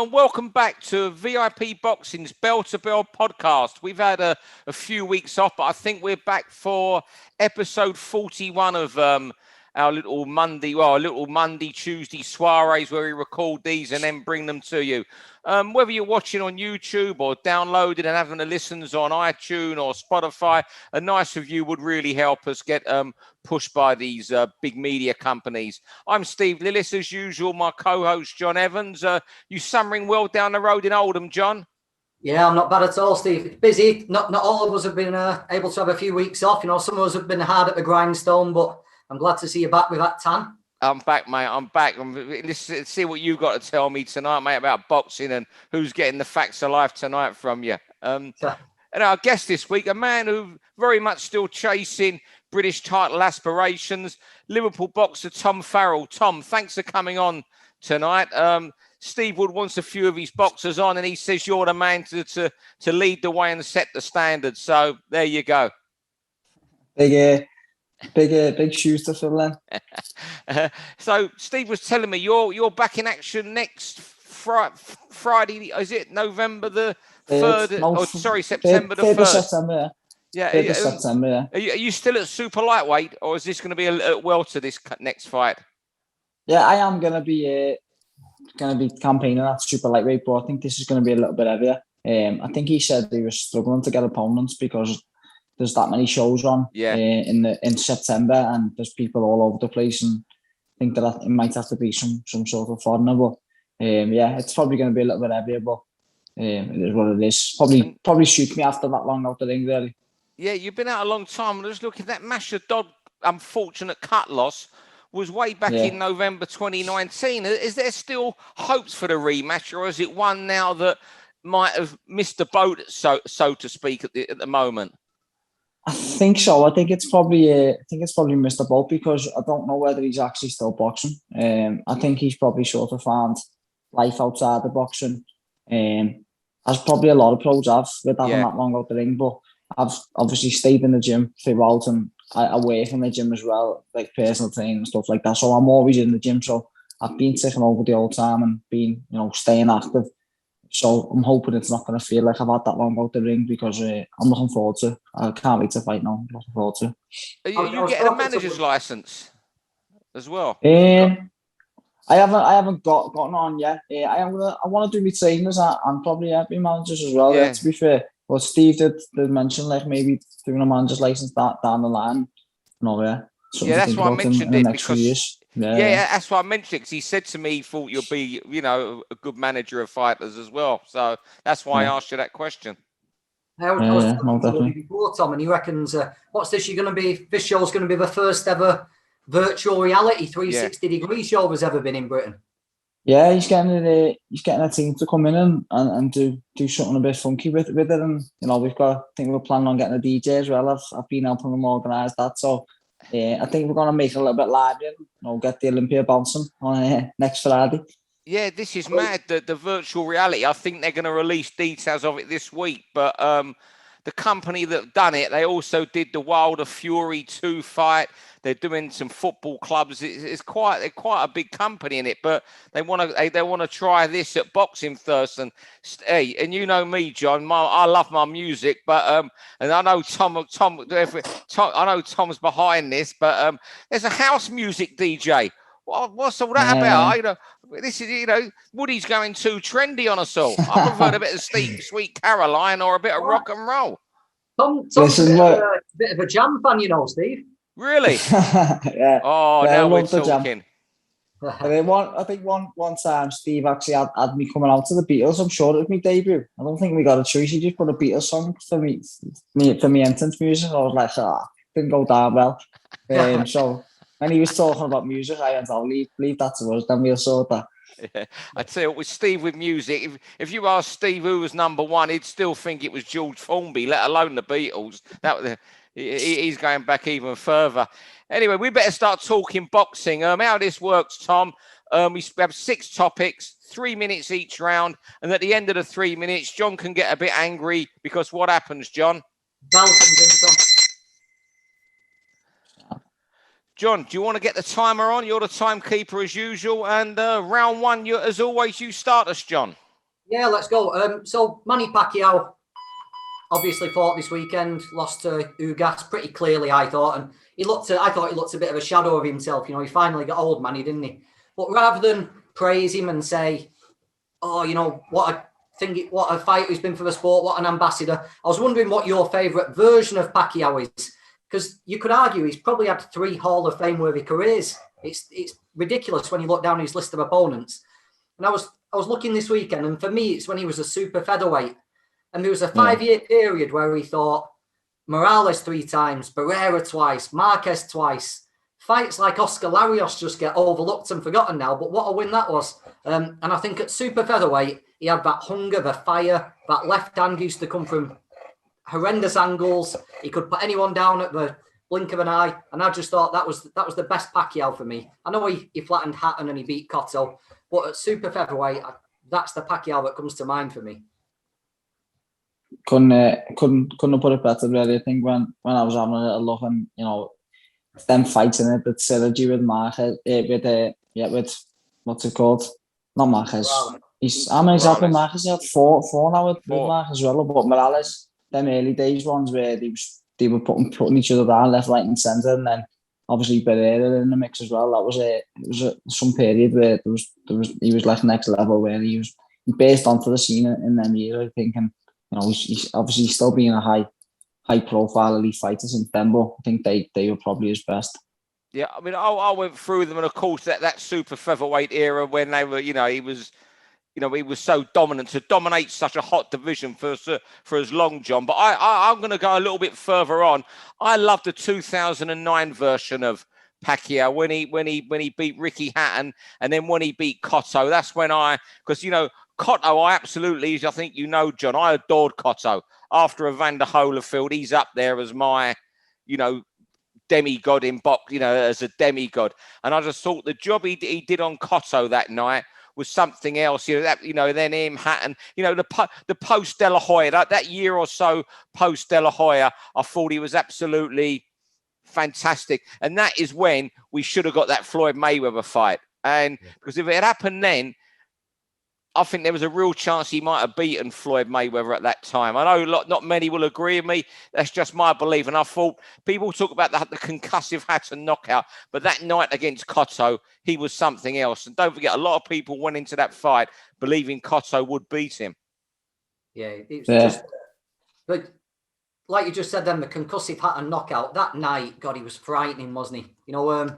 and welcome back to VIP Boxing's Bell to Bell podcast. We've had a few weeks off, but I think we're back for episode 41 of our little Monday, Tuesday soirees where we record these and then bring them to you. Whether you're watching on YouTube or downloading and having the listens on iTunes or Spotify, a nice review would really help us get pushed by these big media companies. I'm Steve Lillis, as usual, my co-host John Evans. You summering well down the road in Oldham, John? Yeah, I'm not bad at all, Steve. It's busy. Not all of us have been able to have a few weeks off. You know, some of us have been hard at the grindstone, but I'm glad to see you back with that tan. I'm back, mate. I'm back. Let's see what you've got to tell me tonight, mate, about boxing and who's getting the facts of life tonight from you. And our guest this week, a man who very much still chasing British title aspirations, Liverpool boxer Tom Farrell. Tom, thanks for coming on tonight. Steve Wood wants a few of his boxers on, and he says you're the man to lead the way and set the standard. So there you go. Big shoes to fill in. So Steve was telling me you're back in action next Friday. Is it November the 3rd? September the 1st. September, yeah. September, yeah. Are you still at super lightweight, or is this going to be a welter this next fight? Yeah, I am going to be campaigning at super lightweight, but I think this is going to be a little bit heavier. I think he said he was struggling to get opponents because there's that many shows on in September, and there's people all over the place, and I think that it might have to be some sort of foreigner. But it's probably going to be a little bit heavier, but it is what it is. Probably shoot me after that long out the ring, really. Yeah, you've been out a long time. I'm just looking at that Masha Dodd unfortunate cut loss was way back in November 2019. Is there still hopes for the rematch, or is it one now that might have missed the boat, so to speak, at the moment? I think so. I think it's probably missed the boat because I don't know whether he's actually still boxing. I think he's probably sort of found life outside the boxing, as probably a lot of pros have with having that long out the ring. But I've obviously stayed in the gym throughout, and I work in the gym as well, like personal training and stuff like that. So I'm always in the gym. So I've been taking over the whole time and been, staying active. So I'm hoping it's not going to feel like I've had that long out the ring because I'm looking forward to. I can't wait to fight now. I'm looking forward to. Are you getting a manager's license as well? I haven't gotten on yet. I want to do my trainers and probably be managers as well. Yeah, to be fair. But Steve did mention like maybe doing a manager's license down the line. That's why I mentioned it because. Yeah, that's why I mentioned it, because he said to me he thought you'll be, a good manager of fighters as well. So that's why I asked you that question. I was talking before, Tom, and he reckons, what's this? This show's going to be the first ever virtual reality 360-degree show there's ever been in Britain. Yeah, he's getting a team to come in and do something a bit funky with it, and I think we're planning on getting a DJ as well. I've been helping them organise that, so. I think we're going to make it a little bit lively and get the Olympia bouncing on next Friday. Yeah, this is mad, the virtual reality. I think they're going to release details of it this week. But the company that done it, they also did the Wilder Fury 2 fight. They're doing some football clubs. It's quite a big company in it, but they want to try this at boxing first. And hey, and you know me, John. I love my music, but and I know Tom. I know Tom's behind this, but there's a house music DJ. What's all that about? This is Woody's going too trendy on us all. I prefer a bit of Sweet Caroline or a bit of rock and roll. Tom's a bit of a Jam fan, Steve. Really? Yeah. Oh, now we're talking. I think one time Steve actually had me coming out to the Beatles. I'm sure it was my debut. I don't think we got a choice. He just put a Beatles song for me entrance music. I was like, didn't go down well. So when he was talking about music, I went, I'll leave that to us. Then we'll sort that. Yeah. I tell you what, with Steve with music, if you ask Steve who was number one, he'd still think it was George Formby, let alone the Beatles. He's going back even further. Anyway, we better start talking boxing. How this works, Tom, we have 6 topics, 3 minutes each round, and at the end of the 3 minutes, John can get a bit angry because what happens, John? Bell comes in, Tom. John, do you want to get the timer on? You're the timekeeper as usual, and round 1, as always, you start us, John. Yeah, let's go. So Manny Pacquiao obviously fought this weekend, lost to Ugas pretty clearly, I thought, and I thought he looked a bit of a shadow of himself. You know, he finally got old, Manny, didn't he? But rather than praise him and say, "Oh, you know what a fighter he's been for the sport, what an ambassador," I was wondering what your favourite version of Pacquiao is, because you could argue he's probably had 3 Hall of Fame worthy careers. It's ridiculous when you look down his list of opponents. And I was looking this weekend, and for me, it's when he was a super featherweight. And there was a 5-year period where he thought Morales 3 times, Barrera twice, Marquez twice. Fights like Oscar Larios just get overlooked and forgotten now, but what a win that was. And I think at super featherweight, he had that hunger, the fire, that left hand used to come from horrendous angles. He could put anyone down at the blink of an eye. And I just thought that was the best Pacquiao for me. I know he flattened Hatton and he beat Cotto, but at super featherweight, that's the Pacquiao that comes to mind for me. Couldn't have put it better, really. I think when I was having a little look, and you know, them fighting it, that synergy with Marquez, with what's it called? Not Marquez. I'm exactly Marquez. He had four now with Marquez as well. But Morales, them early days ones where they were putting each other down left, right, and centre, and then obviously Barrera in the mix as well. That was some period where he was like next level, where he burst onto the scene in them years, I think, and you know, he's obviously still being a high profile elite fighter since then, but I think they were probably his best. Yeah, I mean, I went through them, and of course that super featherweight era when they were, you know, he was so dominant to dominate such a hot division for as long, John. But I'm going to go a little bit further on. I love the 2009 version of Pacquiao when he beat Ricky Hatton, and then when he beat Cotto. That's when because you know, Cotto, I think you know, John, I adored Cotto. After Evander Holyfield, he's up there as my, you know, demigod in box, you know, as a demigod. And I just thought the job he did on Cotto that night was something else. You know, then him, Hatton, you know, the post De La Hoya, that year or so post De La Hoya, I thought he was absolutely fantastic. And that is when we should have got that Floyd Mayweather fight. And because if it had happened then, I think there was a real chance he might have beaten Floyd Mayweather at that time. I know not many will agree with me. That's just my belief. And I thought people talk about the concussive Hatton knockout, but that night against Cotto, he was something else. And don't forget, a lot of people went into that fight believing Cotto would beat him. Yeah, it was just, but like you just said, then the concussive Hatton knockout that night, God, he was frightening, wasn't he? You know,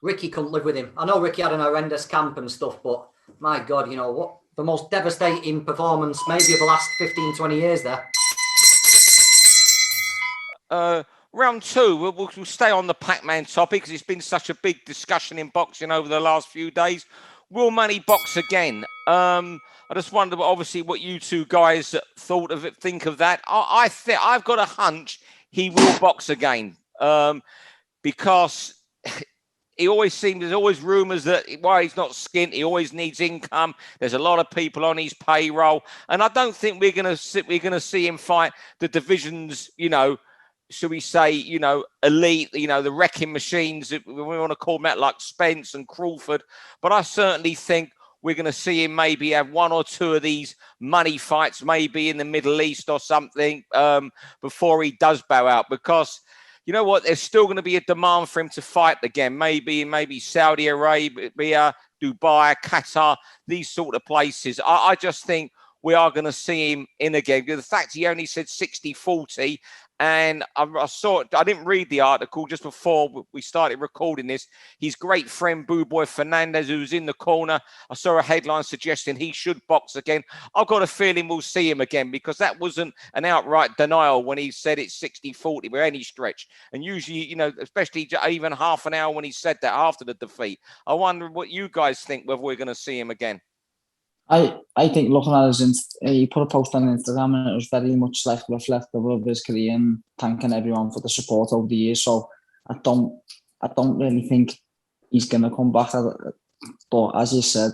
Ricky couldn't live with him. I know Ricky had an horrendous camp and stuff, but my God, you know what? The most devastating performance maybe of the last 15, 20 years there. Round 2, we'll stay on the Pac-Man topic because it's been such a big discussion in boxing over the last few days. Will Manny box again? I just wonder, obviously, what you two guys think of that. I've got a hunch he will box again because there's always rumours that while he's not skint, he always needs income. There's a lot of people on his payroll, and I don't think we're going to see him fight the divisions, you know, should we say, you know, elite, you know, the wrecking machines, we want to call them out, like Spence and Crawford. But I certainly think we're going to see him maybe have 1 or 2 of these money fights, maybe in the Middle East or something, before he does bow out, because you know what? There's still going to be a demand for him to fight again. Maybe Saudi Arabia, Dubai, Qatar, these sort of places. I just think we are going to see him in again. The fact he only said 60-40, and I didn't read the article just before we started recording this. His great friend Dubois Fernandez, who's in the corner, I saw a headline suggesting he should box again. I've got a feeling we'll see him again, because that wasn't an outright denial when he said it's 60-40 by any stretch. And usually, you know, especially even half an hour when he said that after the defeat. I wonder what you guys think, whether we're going to see him again. I think looking at he put a post on Instagram, and it was very much like reflective of his career and thanking everyone for the support over the years. So I don't really think he's gonna come back. But as you said,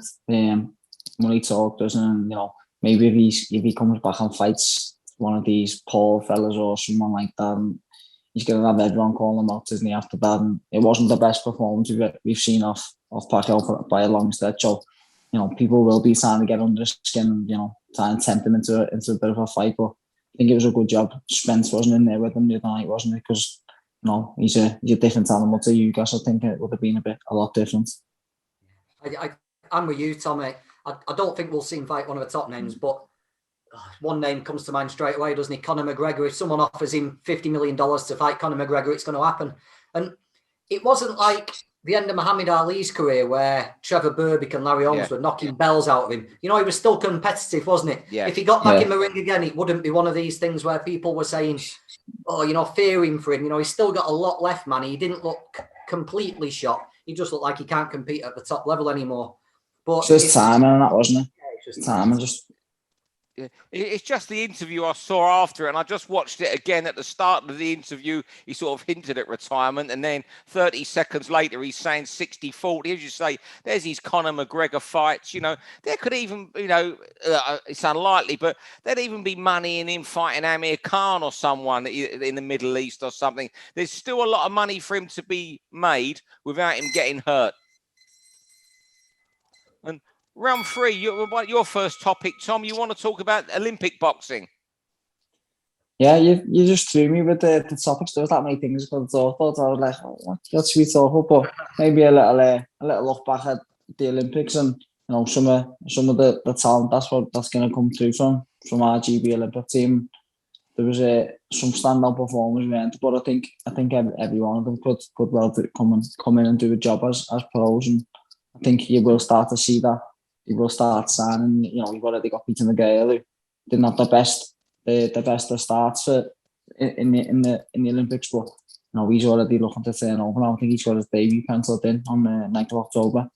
money talk doesn't, you know, maybe if he comes back and fights one of these Paul fellas or someone like that, and he's gonna have everyone calling him out, isn't he, after that? And it wasn't the best performance we've seen off Pacquiao by a long stretch. So people will be trying to get under his skin, trying to tempt him into a bit of a fight. But I think it was a good job. Spence wasn't in there with him the other night, wasn't it? Because he's a different animal to you guys. I think it would have been a lot different. I'm with you, Tommy. I don't think we'll see him fight one of the top names, but one name comes to mind straight away, doesn't he? Conor McGregor. If someone offers him $50 million to fight Conor McGregor, it's going to happen. And it wasn't like the end of Muhammad Ali's career where Trevor Burbick and Larry Holmes were knocking bells out of him. He was still competitive, wasn't it? Yeah. If he got back in the ring again, it wouldn't be one of these things where people were saying, fearing for him. He's still got a lot left, man. He didn't look completely shot. He just looked like he can't compete at the top level anymore. But it's just timing and that, wasn't it? Yeah, it's just timing. It's just the interview I saw after it, and I just watched it again at the start of the interview. He sort of hinted at retirement, and then 30 seconds later, he's saying 60-40. As you say, there's these Conor McGregor fights. There could even, it's unlikely, but there'd even be money in him fighting Amir Khan or someone in the Middle East or something. There's still a lot of money for him to be made without him getting hurt. And round 3, your first topic, Tom. You want to talk about Olympic boxing? Yeah, you just threw me with the topics. There was that many things I could talk about. I was like, what should we talk about? But maybe a little look back at the Olympics and some of the talent that's going to come through from our GB Olympic team. There was some standout performers, but I think every one of them could well come in and do a job as pros, and I think you will start to see that. You will start signing. You've already got Peter McGill, who didn't have the best of starts in the Olympics, but he's already looking to turn over now. I think he's got his debut penciled in on the 9th of October.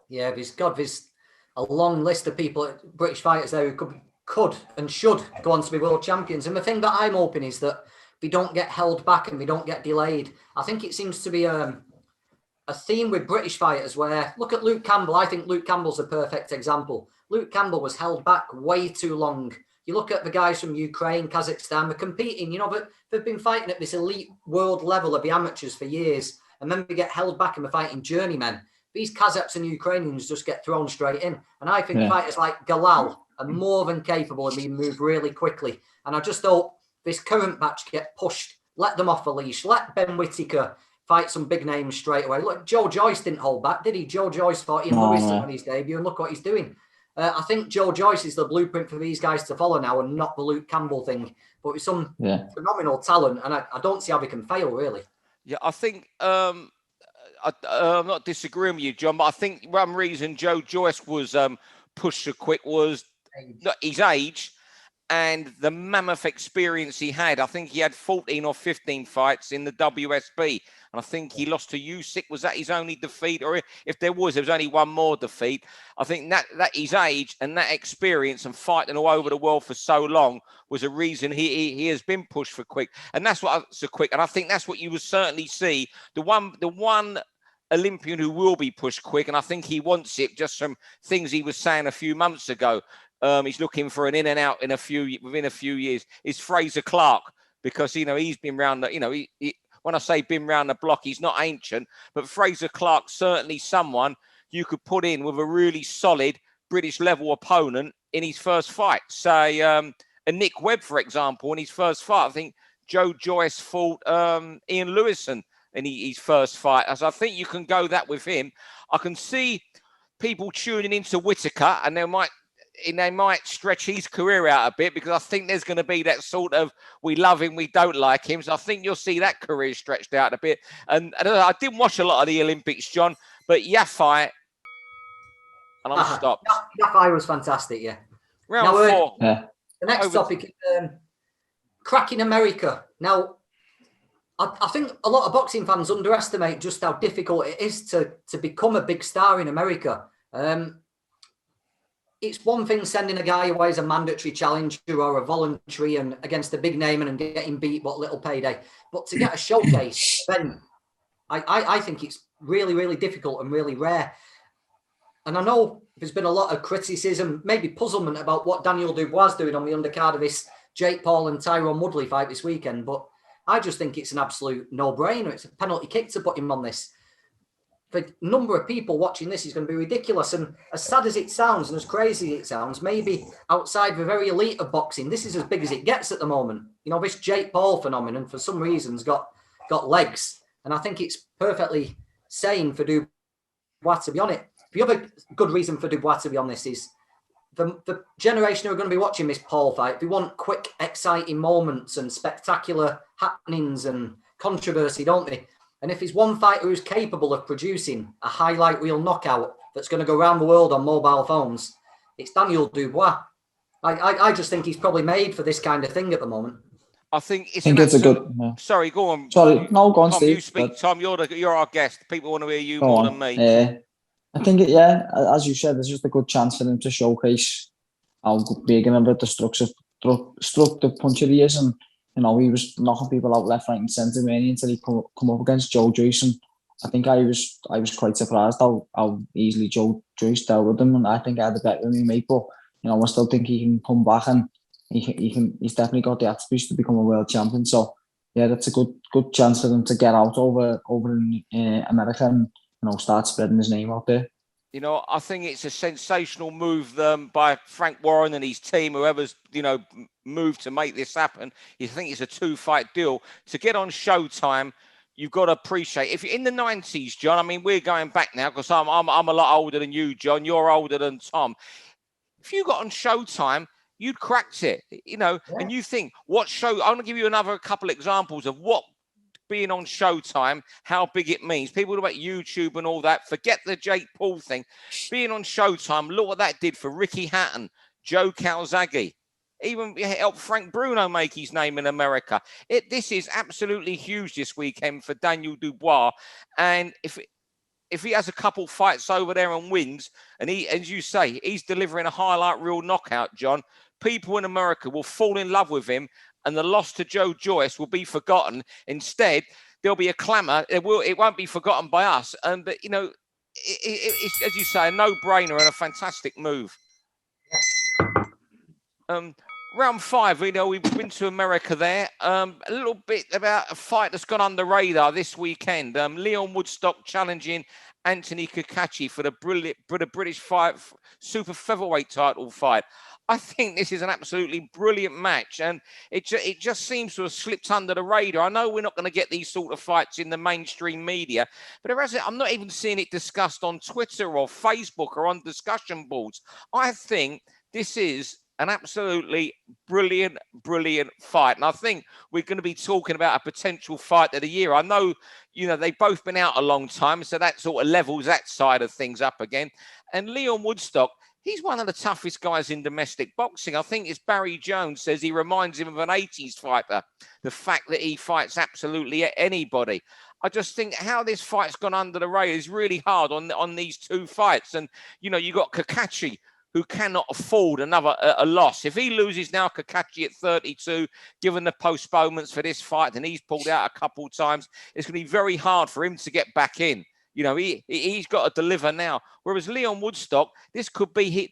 Yeah, there's a long list of people, British fighters there who could and should go on to be world champions. And the thing that I'm hoping is that we don't get held back and we don't get delayed. I think it seems to be a theme with British fighters where, look at Luke Campbell. I think Luke Campbell's a perfect example. Luke Campbell was held back way too long. You look at the guys from Ukraine, Kazakhstan, they're competing, but they've been fighting at this elite world level of the amateurs for years. And then we get held back and we're fighting journeymen. These Kazakhs and Ukrainians just get thrown straight in. And I think fighters like Galal are more than capable of being moved really quickly. And I just hope this current batch get pushed. Let them off the leash. Let Ben Whittaker fight some big names straight away. Look, Joe Joyce didn't hold back, did he? Joe Joyce fought Ian Lewis on his debut, and look what he's doing. I think Joe Joyce is the blueprint for these guys to follow now, and not the Luke Campbell thing. But with some phenomenal talent, and I don't see how they can fail, really. Yeah, I think I'm not disagreeing with you, John, but I think one reason Joe Joyce was pushed so quick was his age and the mammoth experience he had. I think he had 14 or 15 fights in the WSB. And I think he lost to Usyk. Was that his only defeat? Or if there was only one more defeat. I think that his age and that experience and fighting all over the world for so long was a reason he has been pushed for quick. And that's so quick. And I think that's what you will certainly see. The one Olympian who will be pushed quick, and I think he wants it just from things he was saying a few months ago. He's looking for an in and out within a few years. Is Fraser Clark, because he's been round the when I say been round the block, he's not ancient, but Fraser Clark's certainly someone you could put in with a really solid British level opponent in his first fight. Say a Nick Webb, for example, in his first fight. I think Joe Joyce fought Ian Lewison in his first fight. As I think you can go that with him. I can see people tuning into Whittaker, and they might stretch his career out a bit, because I think there's going to be that sort of we love him, we don't like him. So I think you'll see that career stretched out a bit. And I didn't watch a lot of the Olympics, John, but Yafai, and I'm stopped. Yafai was fantastic, yeah. Round 4. The next topic is cracking America. Now, I think a lot of boxing fans underestimate just how difficult it is to become a big star in America. It's one thing sending a guy away as a mandatory challenger or a voluntary and against a big name and getting beat what little payday. But to get a showcase, then I think it's really, really difficult and really rare. And I know there's been a lot of criticism, maybe puzzlement about what Daniel Dubois is doing on the undercard of this Jake Paul and Tyrone Woodley fight this weekend. But I just think it's an absolute no-brainer. It's a penalty kick to put him on this. the number of people watching this is going to be ridiculous. And as sad as it sounds and as crazy as it sounds, maybe outside the very elite of boxing, this is as big as it gets at the moment. You know, this Jake Paul phenomenon, for some reasons, got legs. And I think it's perfectly sane for Dubois to be on it. The other good reason for Dubois to be on this is the generation who are going to be watching this Paul fight, they want quick, exciting moments and spectacular happenings and controversy, don't they? And if he's one fighter who's capable of producing a highlight reel knockout that's going to go around the world on mobile phones, it's Daniel Dubois. I just think he's probably made for this kind of thing at the moment. I think it's a good. Yeah. Sorry, go on. Sorry, no, go on, Tom, Steve. you speak. Tom, you're our guest. People want to hear you more than me. I think, as you said, it's just a good chance for him to showcase how big and a bit destructive puncher he is. And, you know, he was knocking people out left, right and centre really until he come up against Joe Joyce. And I think I was quite surprised how easily Joe Joyce dealt with him. And I think I had a better than me, mate. But, you know, I still think he can come back and he's definitely got the attributes to become a world champion. So, yeah, that's a good chance for him to get out over in America and, you know, start spreading his name out there. You know, I think it's a sensational move by Frank Warren and his team, whoever's, you know, moved to make this happen. You think it's a 2-fight deal. To get on Showtime, you've got to appreciate. If you're in the 90s, John, I mean, we're going back now because I'm a lot older than you, John. You're older than Tom. If you got on Showtime, you'd cracked it, you know, and you think, what show? I'm going to give you another couple examples of what being on Showtime, how big it means. People talk about YouTube and all that. Forget the Jake Paul thing. Being on Showtime, look what that did for Ricky Hatton, Joe Calzaghe. Even helped Frank Bruno make his name in America. This is absolutely huge this weekend for Daniel Dubois. And if he has a couple fights over there and wins, and he, as you say, he's delivering a highlight reel knockout, John, people in America will fall in love with him, and the loss to Joe Joyce will be forgotten. Instead, there'll be a clamour. It won't be forgotten by us. But, you know, it's, as you say, a no-brainer and a fantastic move. Round 5, you know, we've been to America there. A little bit about a fight that's gone under radar this weekend. Leon Woodstock challenging Anthony Cacace for the British fight, super featherweight title fight. I think this is an absolutely brilliant match, and it just seems to have slipped under the radar. I know we're not going to get these sort of fights in the mainstream media, but I'm not even seeing it discussed on Twitter or Facebook or on discussion boards. I think this is an absolutely brilliant fight. And I think we're going to be talking about a potential fight of the year. I know, you know, they've both been out a long time, so that sort of levels that side of things up again. And Leon Woodstock, he's one of the toughest guys in domestic boxing. I think as Barry Jones says, he reminds him of an 80s fighter. The fact that he fights absolutely anybody. I just think how this fight's gone under the radar is really hard on these two fights. And, you know, you got Cacace, who cannot afford a loss. If he loses now, Cacace at 32, given the postponements for this fight, and he's pulled out a couple of times, it's going to be very hard for him to get back in. You know, he's got to deliver now. Whereas Leon Woodstock, this could be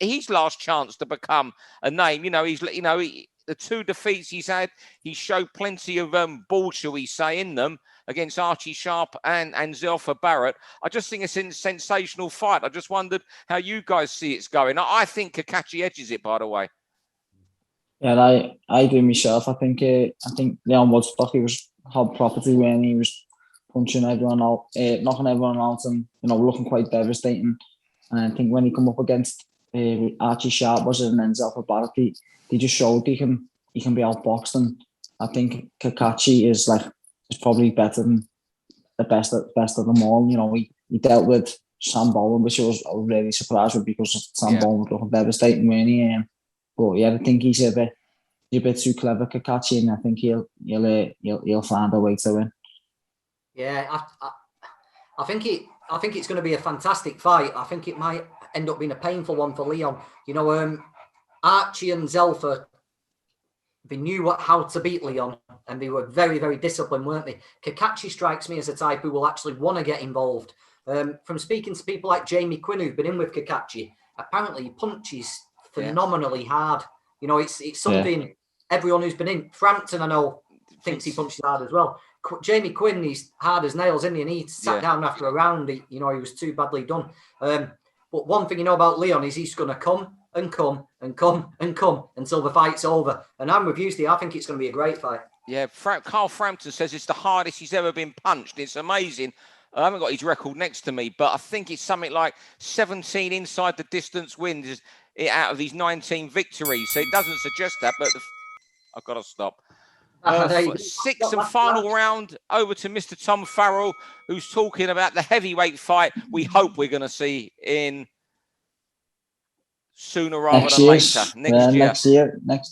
his last chance to become a name. You know, the two defeats he's had, he showed plenty of ball, shall we say, in them against Archie Sharp and Zelfa Barrett. I just think it's a sensational fight. I just wondered how you guys see it's going. I think Cacace edges it, by the way. Yeah, I agree myself. I think Leon Woodstock, he was hot property when he was punching everyone out, knocking everyone out, and, you know, looking quite devastating. And I think when he come up against Archie Sharp, and then Zelfa Barrett, he just showed he can be outboxed. And I think Cacace is probably better than the best of them all. You know, he dealt with Sam Bowen, which I was really surprised with, because Sam Bowen was looking devastating when he. But yeah, I think he's a bit too clever, Cacace, and I think he'll find a way to win. Yeah, I think it's going to be a fantastic fight. I think it might end up being a painful one for Leon. You know, Archie and Zelfa, they knew how to beat Leon, and they were very, very disciplined, weren't they? Cacace strikes me as a type who will actually want to get involved. From speaking to people like Jamie Quinn, who've been in with Cacace, apparently he punches phenomenally hard. You know, it's something everyone who's been in. Frampton, I know, thinks he punches hard as well. Jamie Quinn, he's hard as nails, isn't he? And he sat down after a round. He was too badly done. But one thing you know about Leon is he's going to come and come and come and come until the fight's over. And I'm with you, Steve. I think it's going to be a great fight. Yeah, Carl Frampton says it's the hardest he's ever been punched. It's amazing. I haven't got his record next to me, but I think it's something like 17 inside the distance wins out of his 19 victories. So it doesn't suggest that, but I've got to stop. Sixth and final round, over to Mr. Tom Farrell, who's talking about the heavyweight fight we hope we're going to see in sooner rather than later. Next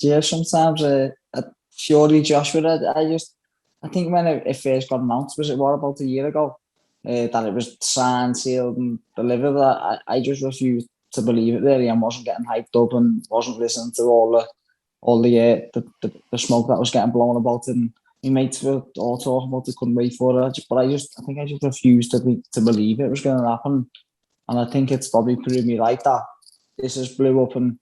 year sometimes. Fury Joshua, I think when it first got announced, was it about a year ago, that it was signed, sealed and delivered, I just refused to believe it really, and wasn't getting hyped up and wasn't listening to all the smoke that was getting blown about it, and my mates were all talking about it, couldn't wait for it, but I think I just refused to believe it was going to happen, and I think it's probably proved me right that this has blew up. And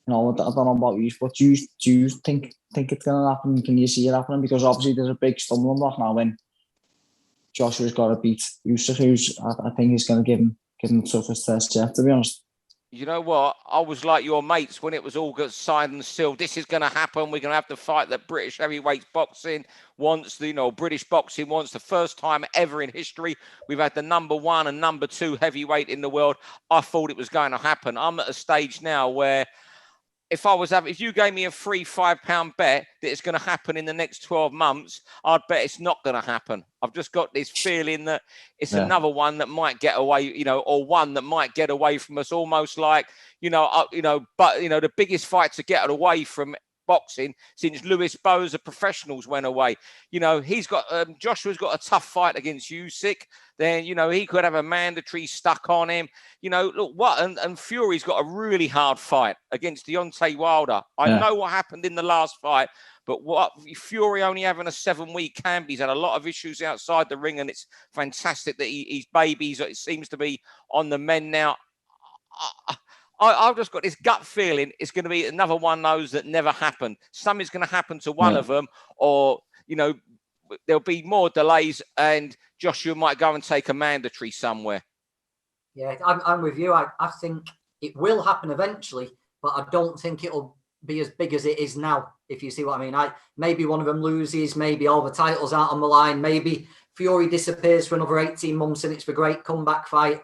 I don't know about you, but do you think it's going to happen? Can you see it happening? Because obviously there's a big stumbling block now when Joshua's got to beat Usyk, who's I think he's going to give him the toughest test yet, to be honest. You know what? I was like your mates when it was all got signed and sealed. This is going to happen. We're going to have the fight that British heavyweight boxing wants. British boxing wants. The first time ever in history we've had the number 1 and number 2 heavyweight in the world. I thought it was going to happen. I'm at a stage now where if you gave me a free £5 bet that it's going to happen in the next 12 months, I'd bet it's not going to happen. I've just got this feeling that it's another one that might get away, or one that might get away from us, almost like, but the biggest fight to get away from boxing since Lewis Bowes, the professionals, went away. He's got Joshua's got a tough fight against Usyk. Then he could have a mandatory stuck on him. Look what and Fury's got a really hard fight against Deontay Wilder. I know what happened in the last fight, but what Fury only having a 7-week camp. He's had a lot of issues outside the ring, and it's fantastic that his babies, it seems to be on the mend now. I've just got this gut feeling it's going to be another one of those that never happened. Something's going to happen to one of them, or, there'll be more delays and Joshua might go and take a mandatory somewhere. Yeah, I'm with you. I think it will happen eventually, but I don't think it'll be as big as it is now, if you see what I mean. Maybe one of them loses, maybe all the titles aren't on the line, maybe Fury disappears for another 18 months and it's the great comeback fight.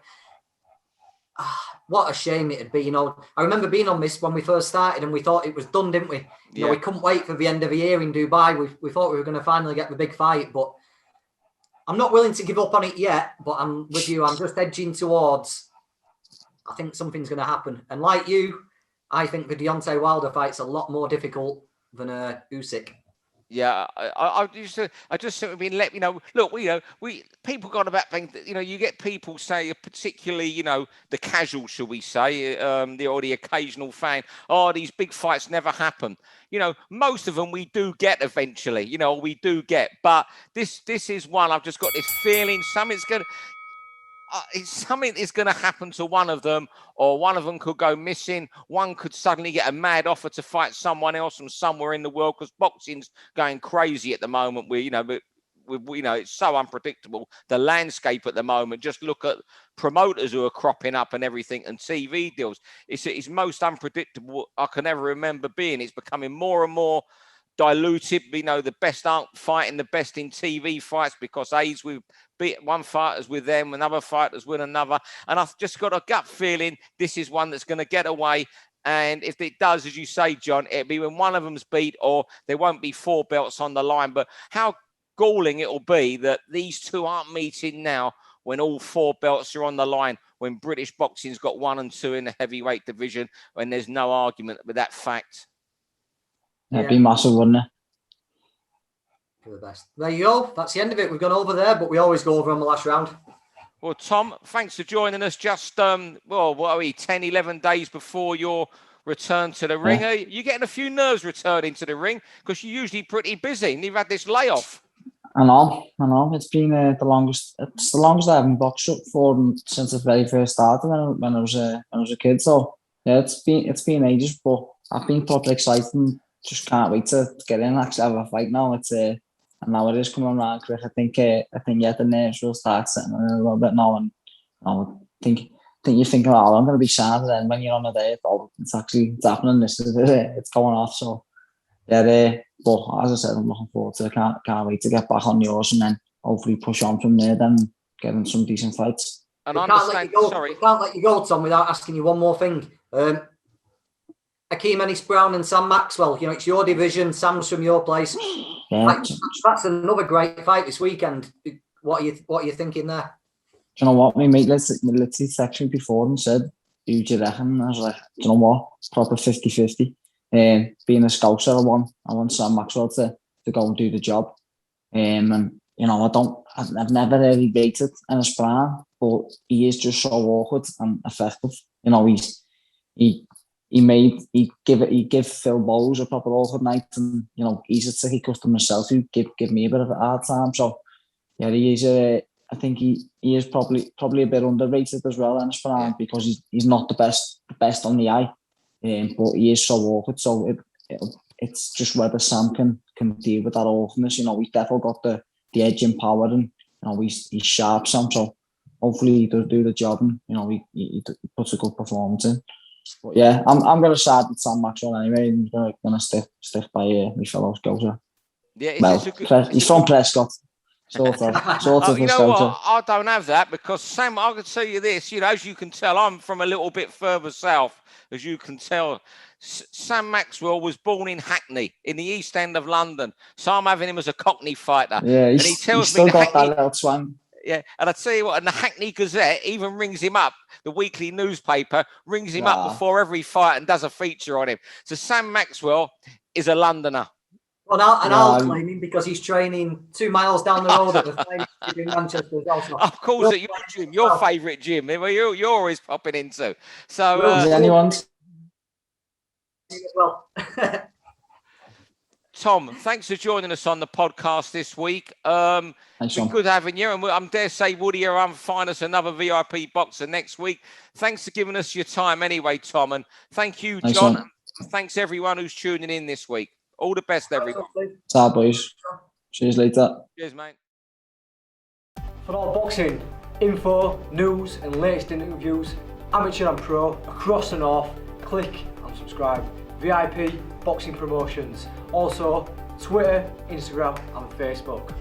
What a shame it'd be, I remember being on this when we first started and we thought it was done, didn't we? We couldn't wait for the end of the year in Dubai. We thought we were going to finally get the big fight, but I'm not willing to give up on it yet, but I'm with you. I'm just edging towards, I think something's going to happen. And like you, I think the Deontay Wilder fight's a lot more difficult than Usyk. Yeah, I just sort of been let look, people got about things that, you get people say, particularly, the casual, shall we say, the occasional fan, these big fights never happen. Most of them we do get eventually, but this is one I've just got this feeling something's going to happen to one of them, or one of them could go missing. One could suddenly get a mad offer to fight someone else from somewhere in the world, because boxing's going crazy at the moment. It's so unpredictable. The landscape at the moment, just look at promoters who are cropping up and everything, and TV deals. It's most unpredictable I can ever remember being. It's becoming more and more diluted. The best aren't fighting the best in TV fights because we've beat one fighters with them, another fighters with another, and I've just got a gut feeling this is one that's going to get away. And if it does, as you say, John, it'll be when one of them's beat, or there won't be 4 belts on the line. But how galling it'll be that these two aren't meeting now when all 4 belts are on the line, when British boxing's got 1 and 2 in the heavyweight division, when there's no argument with that fact. It'd be massive, wouldn't it? For the best. There you go. That's the end of it. We've gone over there, but we always go over on the last round. Well, Tom, thanks for joining us just, 10, 11 days before your return to the ring. Are you getting a few nerves returning to the ring? Because you're usually pretty busy and you've had this layoff. I know. It's been the longest. It's the longest I haven't boxed up for since the very first started when I was a kid. So yeah, it's been ages, but I've been properly excited and just can't wait to get in and actually have a fight now. and now it is coming around quick. I think the nerves will start setting in a little bit now, and I think you're thinking, oh, I'm going to be sad, and then when you're on the day, it's happening. It's going off. So yeah, but as I said, I'm looking forward to it. Can't wait to get back on yours and then hopefully push on from there. Then getting some decent fights. And we can't let you go, Tom, without asking you one more thing. Akeem Ennis-Brown and Sam Maxwell, it's your division, Sam's from your place. Yeah. That's another great fight this weekend. What are you thinking there? Do you know what, my mate literally texted me before and said, who do you reckon? I was like, do you know what? Proper 50-50. Being a scouser, I want Sam Maxwell to go and do the job. And I've never really rated Ennis-Brown, but he is just so awkward and effective. He give Phil Bowles a proper awkward night, and he's a tricky customer himself who give me a bit of a hard time. So yeah, he is. I think he is probably a bit underrated as well, Ennis-Brown, because he's not the best on the eye, but he is so awkward. So it's just whether Sam can deal with that awkwardness. He's definitely got the edge in power, and he's sharp, Sam. So hopefully he does do the job, and he puts a good performance in. But yeah, I'm going to side with Sam Maxwell anyway. I'm going to stick by my fellow scouser. Yeah, he's from Prescott. Sort of you know what? I don't have that, because Sam, I can tell you this, as you can tell, I'm from a little bit further south, as you can tell. Sam Maxwell was born in Hackney, in the East End of London. So I'm having him as a Cockney fighter. Yeah, and he tells still me got that little twang. Yeah, and I tell you what, and the Hackney Gazette even rings him up, the weekly newspaper, rings him up before every fight and does a feature on him. So Sam Maxwell is a Londoner. Well, I'll claim him because he's training 2 miles down the road at the finest gym in Manchester. Of course, at your gym, your favourite gym, you're always popping into. So, anyone's. Well, Tom, thanks for joining us on the podcast this week. It's been good having you, and I dare say Woody will find us another VIP boxer next week. Thanks for giving us your time anyway, Tom, and thank you, John. And thanks everyone who's tuning in this week. All the best, everyone. Ciao, boys. Cheers later. Cheers, mate. For all boxing info, news, and latest interviews, amateur and pro, across the north, click and subscribe. VIP Boxing Promotions. Also, Twitter, Instagram, and Facebook.